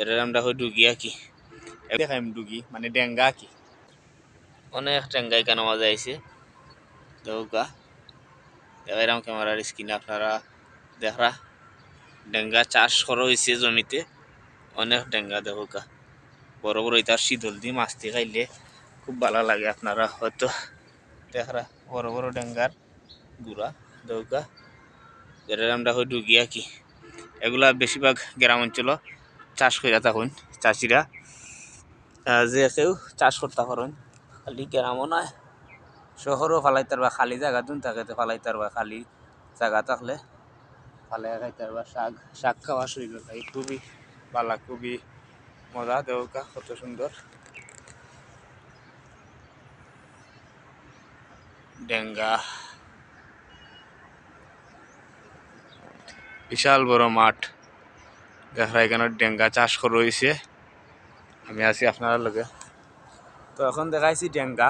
এটার নামটা হয় ডুগিয়া কি দেখাইম ডুগি মানে ডেঙ্গা কি অনেক ডেঙ্গা এখানে মাঝে আইছে দৌকা দেখাইলাম ক্যামেরার স্ক্রিনে আপনারা দেখরা ডেঙ্গা চাষ করা হয়েছে জমিতে অনেক ডেঙ্গা দৌকা বড় বড় ইতার শীতল দিয়ে মাছটি খাইলে খুব ভালো লাগে আপনারা হয়তো দেখরা বড় বড় ডেঙ্গার গুড়া দৌকা এটার নামটা হয় ডুগিয়া কি এগুলা বেশিরভাগ গ্রাম অঞ্চল চাষ করে থাকুন চাষিরা যে কেউ চাষ করতে পারেন খালি গ্রামও নয় শহরও ফালাইতে পারবা খালি জায়গা দুন থাকে ফালাইতে পারবা খালি জায়গা থাকলে ফালাই খাইতে পারবা শাক শাক খাওয়া শরীর লাগে খুবই ভালো খুবই মজা দেওকা কত সুন্দর ডেঙ্গা বিশাল বড় মাঠ দেখা এখানে ডেঙ্গা চাষ করা হয়েছে আমি আছি আপনার লগে তো এখন দেখাইছি ডেঙ্গা